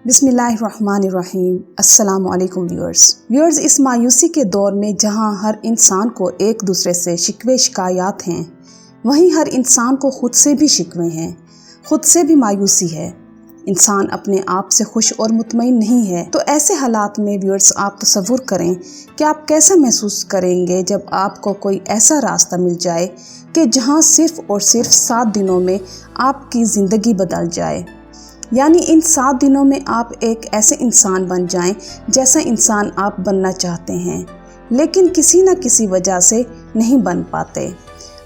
बिस्मिल्लाहिर्रहमानिर्रहीम। अस्सलाम वालेकुम व्यूअर्स। इस मायूसी के दौर में जहां हर इंसान को एक दूसरे से शिकवे शिकायत हैं, वहीं हर इंसान को खुद से भी शिकवे हैं, खुद से भी मायूसी है। इंसान अपने आप से खुश और मुतमईन नहीं है। तो ऐसे हालात में व्यूअर्स, आप तसव्वुर करें कि आप कैसा महसूस करेंगे जब आपको कोई ऐसा रास्ता मिल जाए कि जहां सिर्फ और सिर्फ 7 दिनों में आपकी ज़िंदगी बदल जाए। यानी इन 7 दिनों में आप एक ऐसे इंसान बन जाएं जैसा इंसान आप बनना चाहते हैं, लेकिन किसी न किसी वजह से नहीं बन पाते।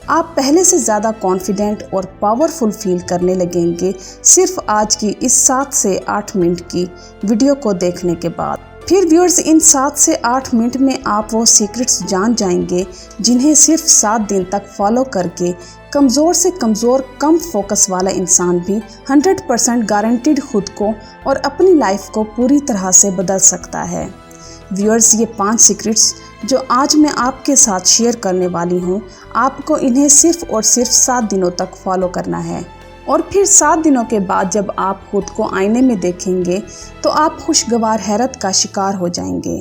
आप पहले से ज़्यादा कॉन्फिडेंट और पावरफुल फील करने लगेंगे सिर्फ आज की इस 7 से 8 मिनट की वीडियो को देखने के बाद। फिर व्यूअर्स, इन 7 से 8 मिनट में आप वो सीक्रेट्स जान जाएंगे जिन्हें सिर्फ 7 दिन तक फॉलो करके कमज़ोर से कमज़ोर कम फोकस वाला इंसान भी 100% गारंटीड खुद को और अपनी लाइफ को पूरी तरह से बदल सकता है। व्यूअर्स, ये 5 सीक्रेट्स जो आज मैं आपके साथ शेयर करने वाली हूँ, आपको इन्हें सिर्फ और सिर्फ 7 दिनों तक फॉलो करना है। और फिर 7 दिनों के बाद जब आप खुद को आईने में देखेंगे तो आप खुशगवार हैरत का शिकार हो जाएंगे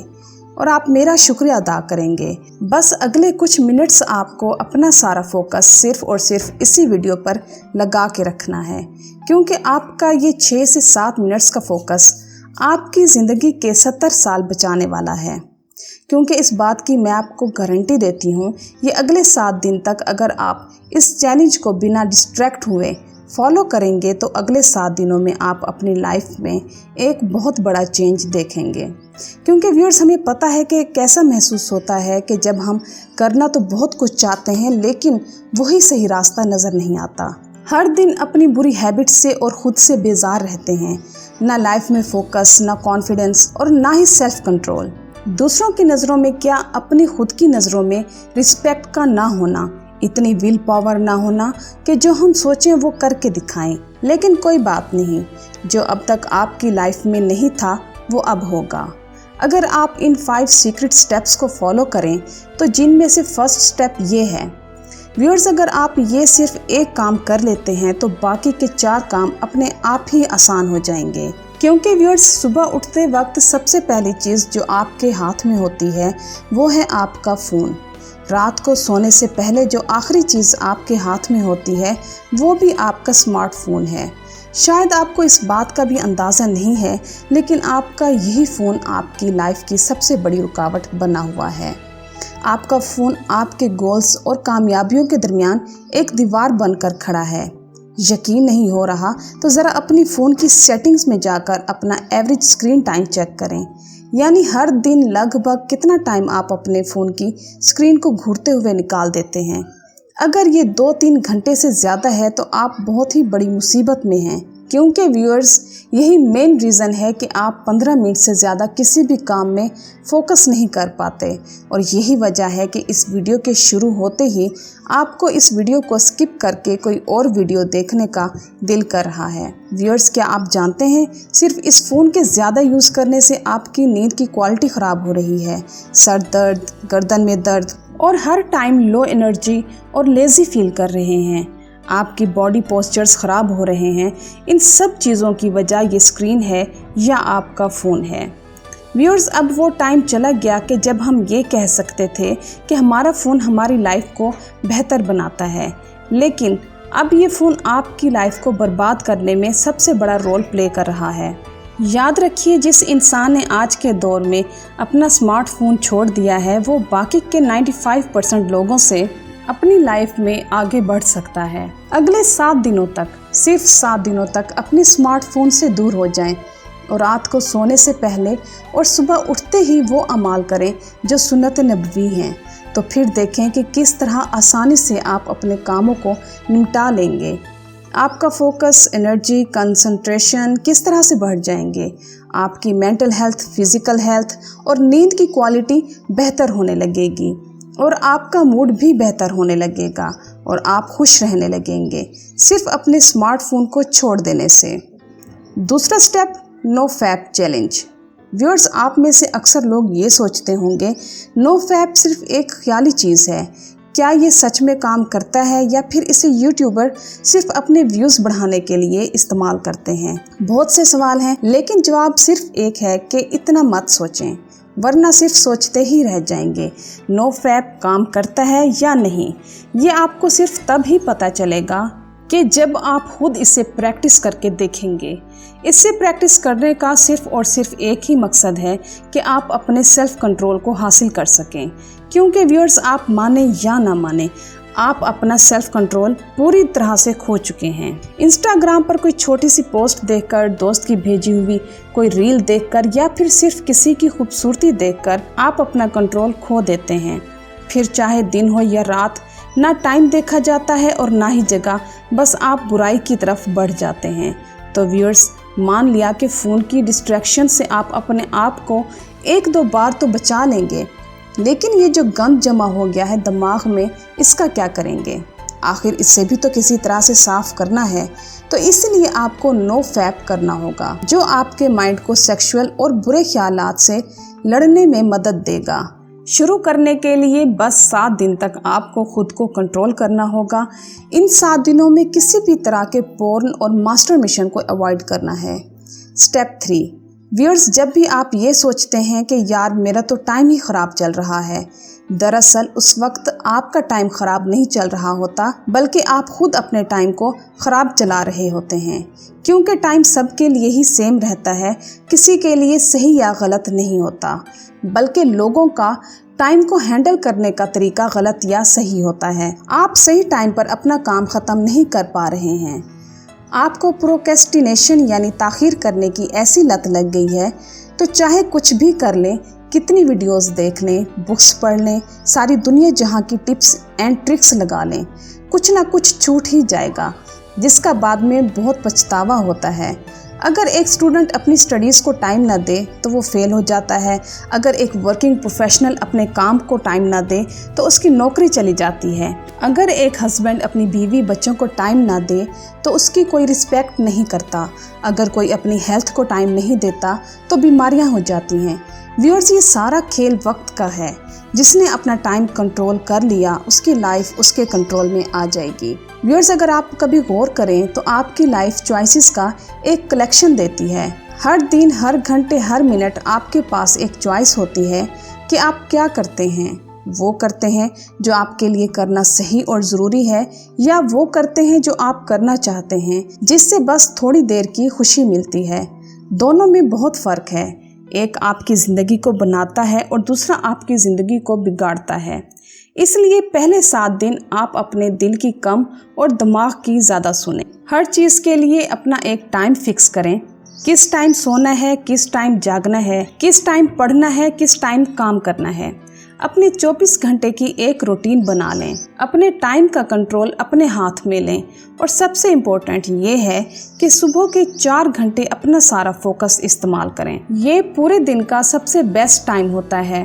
और आप मेरा शुक्रिया अदा करेंगे। बस अगले कुछ मिनट्स आपको अपना सारा फोकस सिर्फ और सिर्फ इसी वीडियो पर लगा के रखना है, क्योंकि आपका ये 6 से 7 मिनट्स का फोकस आपकी ज़िंदगी के 70 साल बचाने वाला है। क्योंकि इस बात की मैं आपको गारंटी देती हूँ, ये अगले 7 दिन तक अगर आप इस चैलेंज को बिना डिस्ट्रैक्ट हुए फॉलो करेंगे तो अगले 7 दिनों में आप अपनी लाइफ में एक बहुत बड़ा चेंज देखेंगे। क्योंकि व्यूअर्स, हमें पता है कि कैसा महसूस होता है कि जब हम करना तो बहुत कुछ चाहते हैं लेकिन वही सही रास्ता नज़र नहीं आता। हर दिन अपनी बुरी हैबिट से और ख़ुद से बेजार रहते हैं। ना लाइफ में फोकस, ना कॉन्फिडेंस और ना ही सेल्फ कंट्रोल। दूसरों की नज़रों में क्या, अपनी खुद की नज़रों में रिस्पेक्ट का ना होना, इतनी विल पावर ना होना कि जो हम सोचें वो करके दिखाएं। लेकिन कोई बात नहीं, जो अब तक आपकी लाइफ में नहीं था वो अब होगा अगर आप इन 5 सीक्रेट स्टेप्स को फॉलो करें। तो जिनमें से फर्स्ट स्टेप ये है व्यूअर्स, अगर आप ये सिर्फ एक काम कर लेते हैं तो बाकी के 4 काम अपने आप ही आसान हो जाएंगे। क्योंकि व्यूअर्स, सुबह उठते वक्त सबसे पहली चीज़ जो आपके हाथ में होती है वो है आपका फ़ोन। रात को सोने से पहले जो आखिरी चीज़ आपके हाथ में होती है वो भी आपका स्मार्टफोन है। शायद आपको इस बात का भी अंदाज़ा नहीं है, लेकिन आपका यही फ़ोन आपकी लाइफ की सबसे बड़ी रुकावट बना हुआ है। आपका फ़ोन आपके गोल्स और कामयाबियों के दरमियान एक दीवार बनकर खड़ा है। यकीन नहीं हो रहा तो ज़रा अपनी फ़ोन की सेटिंग्स में जाकर अपना एवरेज स्क्रीन टाइम चेक करें। यानी हर दिन लगभग कितना टाइम आप अपने फ़ोन की स्क्रीन को घूरते हुए निकाल देते हैं। अगर ये 2-3 घंटे से ज़्यादा है तो आप बहुत ही बड़ी मुसीबत में हैं। क्योंकि व्यूअर्स, यही मेन रीज़न है कि आप 15 मिनट से ज़्यादा किसी भी काम में फ़ोकस नहीं कर पाते। और यही वजह है कि इस वीडियो के शुरू होते ही आपको इस वीडियो को स्किप करके कोई और वीडियो देखने का दिल कर रहा है। व्यूअर्स, क्या आप जानते हैं, सिर्फ इस फ़ोन के ज़्यादा यूज़ करने से आपकी नींद की क्वालिटी ख़राब हो रही है। सर दर्द, गर्दन में दर्द और हर टाइम लो एनर्जी और लेज़ी फील कर रहे हैं। आपकी बॉडी पोस्चर्स ख़राब हो रहे हैं। इन सब चीज़ों की वजह ये स्क्रीन है या आपका फ़ोन है। व्यूअर्स, अब वो टाइम चला गया कि जब हम ये कह सकते थे कि हमारा फ़ोन हमारी लाइफ को बेहतर बनाता है, लेकिन अब ये फ़ोन आपकी लाइफ को बर्बाद करने में सबसे बड़ा रोल प्ले कर रहा है। याद रखिए, जिस इंसान ने आज के दौर में अपना स्मार्टफोन छोड़ दिया है वो बाकी के 95% लोगों से अपनी लाइफ में आगे बढ़ सकता है। अगले 7 दिनों तक, सिर्फ 7 दिनों तक अपने स्मार्टफोन से दूर हो जाएं और रात को सोने से पहले और सुबह उठते ही वो अमाल करें जो सुन्नत नबवी हैं। तो फिर देखें कि किस तरह आसानी से आप अपने कामों को निपटा लेंगे। आपका फोकस, एनर्जी, कंसंट्रेशन किस तरह से बढ़ जाएंगे। आपकी मेंटल हेल्थ, फिज़िकल हेल्थ और नींद की क्वालिटी बेहतर होने लगेगी और आपका मूड भी बेहतर होने लगेगा और आप खुश रहने लगेंगे सिर्फ अपने स्मार्टफोन को छोड़ देने से। दूसरा step, no fap challenge. Viewers, आप में से अक्सर लोग ये सोचते होंगे नो फैप सिर्फ एक ख्याली चीज़ है, क्या ये सच में काम करता है या फिर इसे यूट्यूबर सिर्फ अपने व्यूज़ बढ़ाने के लिए इस्तेमाल करते हैं? बहुत से सवाल हैं, लेकिन जवाब सिर्फ एक है कि इतना मत सोचें, वरना सिर्फ सोचते ही रह जाएंगे। नो फैप काम करता है या नहीं, ये आपको सिर्फ तब ही पता चलेगा कि जब आप खुद इसे प्रैक्टिस करके देखेंगे। इससे प्रैक्टिस करने का सिर्फ और सिर्फ एक ही मकसद है कि आप अपने सेल्फ कंट्रोल को हासिल कर सकें। क्योंकि व्यूअर्स, आप माने या ना माने, आप अपना सेल्फ कंट्रोल पूरी तरह से खो चुके हैं। इंस्टाग्राम पर कोई छोटी सी पोस्ट देखकर, दोस्त की भेजी हुई कोई रील देखकर या फिर सिर्फ किसी की खूबसूरती देखकर आप अपना कंट्रोल खो देते हैं। फिर चाहे दिन हो या रात, ना टाइम देखा जाता है और ना ही जगह, बस आप बुराई की तरफ बढ़ जाते हैं। तो व्यूअर्स, मान लिया कि फ़ोन की डिस्ट्रैक्शन से आप अपने आप को एक दो बार तो बचा लेंगे, लेकिन ये जो गंद जमा हो गया है दिमाग में, इसका क्या करेंगे? आखिर इससे भी तो किसी तरह से साफ करना है। तो इसलिए आपको नो फैप करना होगा, जो आपके माइंड को सेक्सुअल और बुरे ख्यालात से लड़ने में मदद देगा। शुरू करने के लिए बस 7 दिन तक आपको खुद को कंट्रोल करना होगा। इन 7 दिनों में किसी भी तरह के पोर्न और मास्टरबेशन को अवॉइड करना है। स्टेप 3, व्यूअर्स, जब भी आप ये सोचते हैं कि यार मेरा तो टाइम ही ख़राब चल रहा है, दरअसल उस वक्त आपका टाइम ख़राब नहीं चल रहा होता, बल्कि आप खुद अपने टाइम को ख़राब चला रहे होते हैं। क्योंकि टाइम सबके लिए ही सेम रहता है, किसी के लिए सही या गलत नहीं होता, बल्कि लोगों का टाइम को हैंडल करने का तरीका गलत या सही होता है। आप सही टाइम पर अपना काम ख़त्म नहीं कर पा रहे हैं। आपको प्रोक्रेस्टिनेशन यानी ताख़ीर करने की ऐसी लत लग गई है, तो चाहे कुछ भी कर लें, कितनी वीडियोस देख लें, बुक्स पढ़ लें, सारी दुनिया जहां की टिप्स एंड ट्रिक्स लगा लें, कुछ ना कुछ छूट ही जाएगा, जिसका बाद में बहुत पछतावा होता है। अगर एक स्टूडेंट अपनी स्टडीज़ को टाइम ना दे तो वो फेल हो जाता है। अगर एक वर्किंग प्रोफेशनल अपने काम को टाइम ना दे तो उसकी नौकरी चली जाती है। अगर एक हस्बैंड अपनी बीवी बच्चों को टाइम ना दे तो उसकी कोई रिस्पेक्ट नहीं करता। अगर कोई अपनी हेल्थ को टाइम नहीं देता तो बीमारियां हो जाती हैं। व्यूअर्स, ये सारा खेल वक्त का है। जिसने अपना टाइम कंट्रोल कर लिया, उसकी लाइफ उसके कंट्रोल में आ जाएगी। व्यूअर्स, अगर आप कभी गौर करें तो आपकी लाइफ चॉइसेस का एक कलेक्शन देती है। हर दिन, हर घंटे, हर मिनट आपके पास एक चॉइस होती है कि आप क्या करते हैं। वो करते हैं जो आपके लिए करना सही और ज़रूरी है, या वो करते हैं जो आप करना चाहते हैं, जिससे बस थोड़ी देर की खुशी मिलती है। दोनों में बहुत फ़र्क है। एक आपकी ज़िंदगी को बनाता है और दूसरा आपकी ज़िंदगी को बिगाड़ता है। इसलिए पहले 7 दिन आप अपने दिल की कम और दिमाग की ज़्यादा सुनें। हर चीज़ के लिए अपना एक टाइम फिक्स करें। किस टाइम सोना है, किस टाइम जागना है, किस टाइम पढ़ना है, किस टाइम काम करना है। अपने 24 घंटे की एक रूटीन बना लें। अपने टाइम का कंट्रोल अपने हाथ में लें। और सबसे इम्पोर्टेंट ये है कि सुबह के 4 घंटे अपना सारा फोकस इस्तेमाल करें। ये पूरे दिन का सबसे बेस्ट टाइम होता है।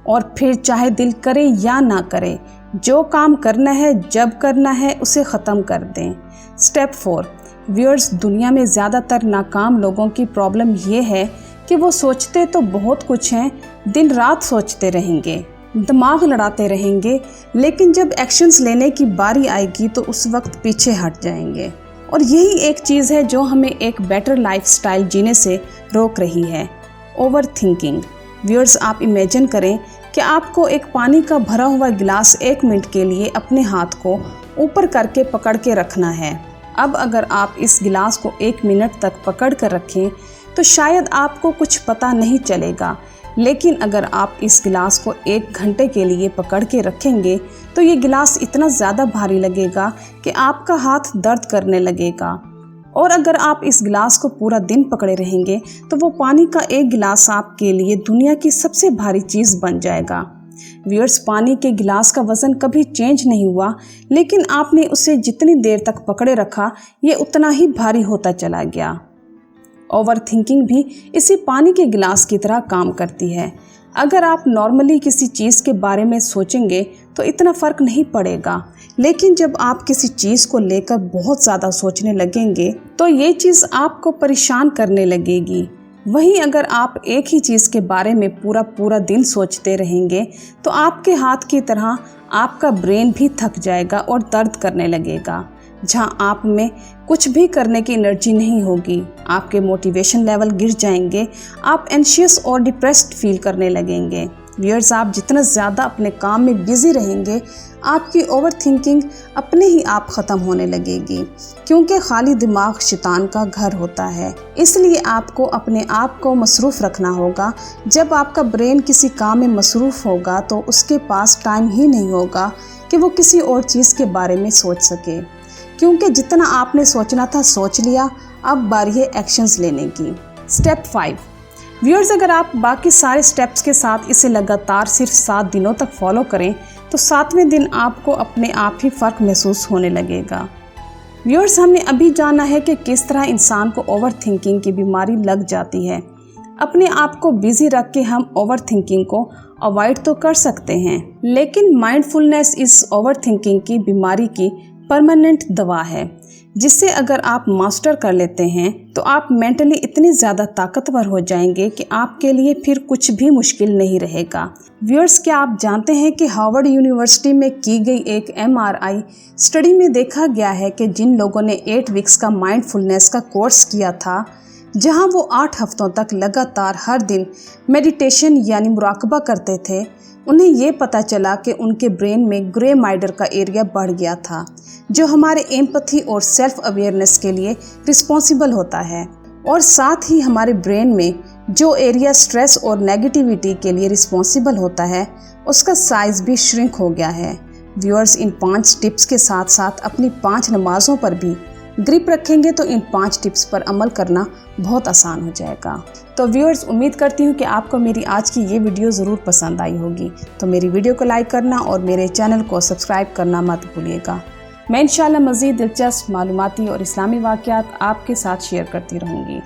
और फिर चाहे दिल करे या ना करे, जो काम करना है, जब करना है, उसे ख़त्म कर दें। स्टेप 4, व्यूअर्स, दुनिया में ज़्यादातर नाकाम लोगों की प्रॉब्लम ये है कि वो सोचते तो बहुत कुछ हैं, दिन रात सोचते रहेंगे, दिमाग लड़ाते रहेंगे, लेकिन जब एक्शंस लेने की बारी आएगी तो उस वक्त पीछे हट जाएंगे। और यही एक चीज़ है जो हमें एक बेटर लाइफस्टाइल जीने से रोक रही है, ओवर थिंकिंग। व्यूअर्स, आप इमेजिन करें कि आपको एक पानी का भरा हुआ गिलास 1 मिनट के लिए अपने हाथ को ऊपर करके पकड़ के रखना है। अब अगर आप इस गिलास को 1 मिनट तक पकड़ कर रखें तो शायद आपको कुछ पता नहीं चलेगा, लेकिन अगर आप इस गिलास को 1 घंटे के लिए पकड़ के रखेंगे तो ये गिलास इतना ज़्यादा भारी लगेगा कि आपका हाथ दर्द करने लगेगा। और अगर आप इस गिलास को पूरा दिन पकड़े रहेंगे तो वो पानी का 1 गिलास आपके लिए दुनिया की सबसे भारी चीज़ बन जाएगा। व्यूअर्स, पानी के गिलास का वज़न कभी चेंज नहीं हुआ, लेकिन आपने उसे जितनी देर तक पकड़े रखा, ये उतना ही भारी होता चला गया। ओवर थिंकिंग भी इसी पानी के गिलास की तरह काम करती है। अगर आप नॉर्मली किसी चीज़ के बारे में सोचेंगे तो इतना फ़र्क नहीं पड़ेगा, लेकिन जब आप किसी चीज़ को लेकर बहुत ज़्यादा सोचने लगेंगे तो ये चीज़ आपको परेशान करने लगेगी। वहीं अगर आप एक ही चीज़ के बारे में पूरा दिन सोचते रहेंगे तो आपके हाथ की तरह आपका ब्रेन भी थक जाएगा और दर्द करने लगेगा। जहां आप में कुछ भी करने की एनर्जी नहीं होगी, आपके मोटिवेशन लेवल गिर जाएंगे, आप एंशियस और डिप्रेस्ड फील करने लगेंगे। व्यूअर्स, आप जितना ज़्यादा अपने काम में बिजी रहेंगे, आपकी ओवर थिंकिंग अपने ही आप ख़त्म होने लगेगी, क्योंकि खाली दिमाग शैतान का घर होता है। इसलिए आपको अपने आप को मसरूफ़ रखना होगा। जब आपका ब्रेन किसी काम में मसरूफ़ होगा तो उसके पास टाइम ही नहीं होगा कि वो किसी और चीज़ के बारे में सोच सके, क्योंकि जितना आपने सोचना था सोच लिया। अब बारी है एक्शंस लेने की। स्टेप 5। व्यूअर्स, अगर आप बाकी सारे स्टेप्स के साथ इसे लगातार सिर्फ 7 दिनों तक फॉलो करें तो 7वें दिन आपको अपने आप ही फ़र्क महसूस होने लगेगा। व्यूअर्स, हमने अभी जाना है कि किस तरह इंसान को ओवर थिंकिंग की बीमारी लग जाती है। अपने आप को बिजी रख के हम ओवर थिंकिंग को अवॉइड तो कर सकते हैं, लेकिन माइंडफुलनेस इस ओवर थिंकिंग की बीमारी की परमानेंट दवा है, जिससे अगर आप मास्टर कर लेते हैं तो आप मेंटली इतने ज़्यादा ताकतवर हो जाएंगे कि आपके लिए फिर कुछ भी मुश्किल नहीं रहेगा। व्यूअर्स, क्या आप जानते हैं कि हार्वर्ड यूनिवर्सिटी में की गई एक MRI स्टडी में देखा गया है कि जिन लोगों ने 8 वीक्स का माइंडफुलनेस का कोर्स किया था, जहां वो 8 हफ्तों तक लगातार हर दिन मेडिटेशन यानी मुराकबा करते थे, उन्हें ये पता चला कि उनके ब्रेन में ग्रे मैटर का एरिया बढ़ गया था, जो हमारे एम्पैथी और सेल्फ अवेयरनेस के लिए रिस्पॉन्सिबल होता है। और साथ ही हमारे ब्रेन में जो एरिया स्ट्रेस और नेगेटिविटी के लिए रिस्पॉन्सिबल होता है, उसका साइज भी श्रिंक हो गया है। व्यूअर्स, इन 5 टिप्स के साथ साथ अपनी 5 नमाज़ों पर भी ग्रिप रखेंगे तो इन 5 टिप्स पर अमल करना बहुत आसान हो जाएगा। तो व्यूअर्स, उम्मीद करती हूँ कि आपको मेरी आज की ये वीडियो ज़रूर पसंद आई होगी। तो मेरी वीडियो को लाइक करना और मेरे चैनल को सब्सक्राइब करना मत भूलिएगा। मैं इंशाल्लाह मज़ीद दिलचस्प मालूमाती और इस्लामी वाक़यात आपके साथ शेयर करती रहूँगी।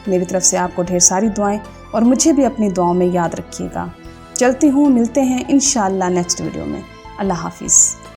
मेरी तरफ से आपको ढेर सारी दुआएं और मुझे भी अपनी दुआओं में याद रखिएगा। चलती हूँ, मिलते हैं इंशाल्लाह नेक्स्ट वीडियो में। अल्लाह हाफिज़।